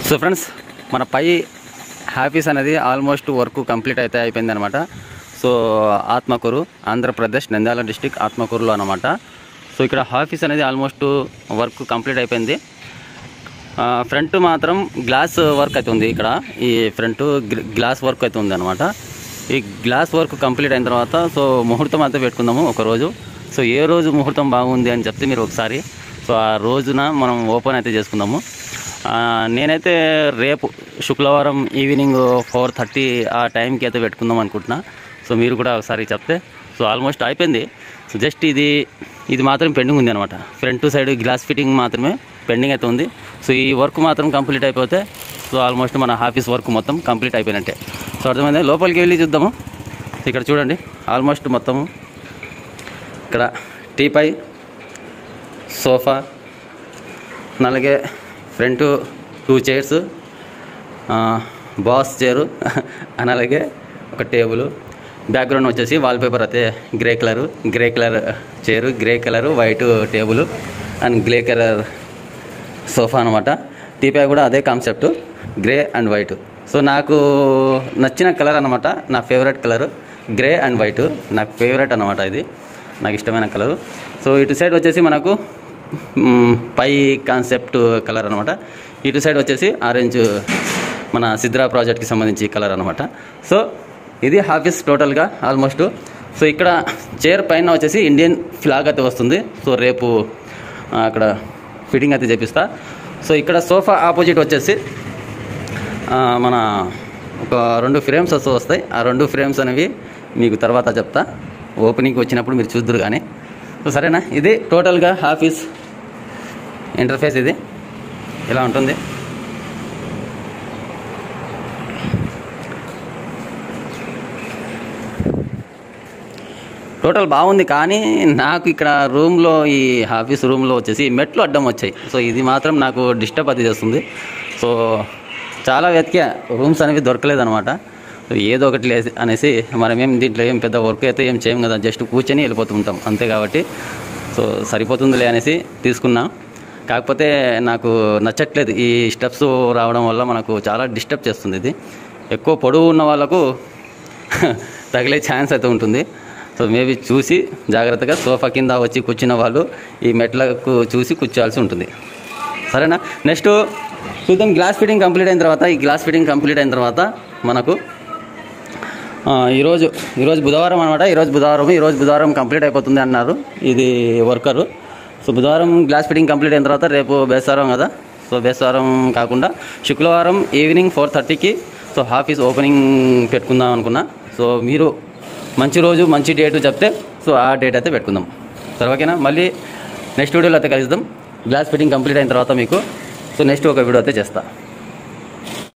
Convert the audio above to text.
So friends, మన పై office అనేది almost work complete అయితే అయిపోయింది అనమాట. సో ఆత్మకూరు, ఆంధ్రప్రదేశ్, నంద్యాల డిస్టిక్ ఆత్మకూరులో అనమాట. సో ఇక్కడ ఆఫీస్ అనేది ఆల్మోస్ట్ వర్క్ కంప్లీట్ అయిపోయింది. ఫ్రంట్ మాత్రం గ్లాస్ వర్క్ అయితే ఉంది. ఇక్కడ ఈ ఫ్రంట్ గ్లాస్ వర్క్ అయితే ఉంది అనమాట. ఈ గ్లాస్ వర్క్ కంప్లీట్ అయిన తర్వాత సో ముహూర్తం అయితే పెట్టుకుందాము ఒకరోజు. సో ఏ రోజు ముహూర్తం బాగుంది అని చెప్తే మీరు ఒకసారి సో ఆ రోజున మనం ఓపెన్ అయితే చేసుకుందాము. నేనైతే రేపు శుక్రవారం ఈవినింగ్ 4:30 ఆ టైంకి అయితే పెట్టుకుందాం అనుకుంటున్నా. సో మీరు కూడా ఒకసారి చెప్తే సో ఆల్మోస్ట్ అయిపోయింది. సో జస్ట్ ఇది మాత్రం పెండింగ్ ఉంది అనమాట. ఫ్రంట్ సైడ్ గ్లాస్ ఫిట్టింగ్ మాత్రమే పెండింగ్ అయితే ఉంది. సో ఈ వర్క్ మాత్రం కంప్లీట్ అయిపోతే సో ఆల్మోస్ట్ మన ఆఫీస్ వర్క్ మొత్తం కంప్లీట్ అయిపోయినట్టే. సో అర్థమైంది. లోపలికి వెళ్ళి చూద్దాము. ఇక్కడ చూడండి, ఆల్మోస్ట్ మొత్తము ఇక్కడ టీపై, సోఫా, అలాగే ఫ్రంట్ 2 చైర్స్, బాస్ చైరు అని అలాగే ఒక టేబుల్. బ్యాక్గ్రౌండ్ వచ్చేసి వాల్పేపర్ అయితే grey colour chair, grey colour white table and grey colour sofa అనమాట. టీపై కూడా అదే concept, grey and white. So నాకు నచ్చిన కలర్ అనమాట, నా favourite colour grey and white. నాకు ఫేవరెట్ అనమాట, ఇది నాకు ఇష్టమైన కలరు. సో ఇటు సైడ్ వచ్చేసి మనకు పై కాన్సెప్ట్ కలర్ అనమాట. ఇటు సైడ్ వచ్చేసి ఆరెంజ్, మన సిద్రా ప్రాజెక్ట్కి సంబంధించి కలర్ అనమాట. సో ఇది ఆఫీస్ టోటల్గా ఆల్మోస్ట్. సో ఇక్కడ చైర్ పైన వచ్చేసి ఇండియన్ ఫ్లాగ్ అయితే వస్తుంది. సో రేపు అక్కడ ఫిట్టింగ్ అయితే చేపిస్తా. సో ఇక్కడ సోఫా ఆపోజిట్ వచ్చేసి మన ఒక 2 ఫ్రేమ్స్ వస్తాయి. ఆ 2 ఫ్రేమ్స్ అనేవి మీకు తర్వాత చెప్తా, ఓపెనింగ్కి వచ్చినప్పుడు మీరు చూద్దరు కానీ. సో సరేనా, ఇది టోటల్గా ఆఫీస్ ఇంటర్ఫేస్ ఇది ఇలా ఉంటుంది. టోటల్ బాగుంది. కానీ నాకు ఇక్కడ రూమ్లో, ఈ ఆఫీస్ రూమ్లో వచ్చేసి మెట్లు అడ్డం వచ్చాయి. సో ఇది మాత్రం నాకు డిస్టర్బ్ అది చేస్తుంది. సో చాలా వెతికా, రూమ్స్ అనేవి దొరకలేదనమాట. ఏదో ఒకటి అనేసి మనమేం దీంట్లో ఏం పెద్ద వర్క్ అయితే ఏం చేయం కదా, జస్ట్ కూర్చొని వెళ్ళిపోతుంటాం అంతే. కాబట్టి సో సరిపోతుందిలే అనేసి తీసుకున్నా. కాకపోతే నాకు నచ్చట్లేదు, ఈ స్టెప్స్ రావడం వల్ల మనకు చాలా డిస్టర్బ్ చేస్తుంది. ఇది ఎక్కువ పొడవు ఉన్న వాళ్ళకు తగిలే ఛాన్స్ అయితే ఉంటుంది. సో మేబీ చూసి జాగ్రత్తగా సోఫా కింద వచ్చి కూర్చున్న వాళ్ళు ఈ మెట్లకు చూసి కూర్చోవాల్సి ఉంటుంది. సరేనా, నెక్స్ట్ చూద్దాం. గ్లాస్ ఫిట్టింగ్ కంప్లీట్ అయిన తర్వాత, ఈ గ్లాస్ ఫిట్టింగ్ కంప్లీట్ అయిన తర్వాత మనకు ఈరోజు బుధవారం అనమాట. ఈరోజు బుధవారం కంప్లీట్ అయిపోతుంది అన్నారు ఇది వర్కరు. సో బుధవారం గ్లాస్ ఫిట్టింగ్ కంప్లీట్ అయిన తర్వాత రేపు బేస్తవారం కదా. సో బేస్తవారం కాకుండా శుక్రవారం ఈవినింగ్ 4:30కి సో ఆఫీస్ ఓపెనింగ్ పెట్టుకుందాం అనుకున్నా. సో మీరు మంచి రోజు మంచి డేటు చెప్తే సో ఆ డేట్ అయితే పెట్టుకుందాం. సరే, ఓకేనా. మళ్ళీ నెక్స్ట్ వీడియోలో అయితే కలుద్దాం. గ్లాస్ ఫిట్టింగ్ కంప్లీట్ అయిన తర్వాత మీకు సో నెక్స్ట్ ఒక వీడియో అయితే చేస్తా.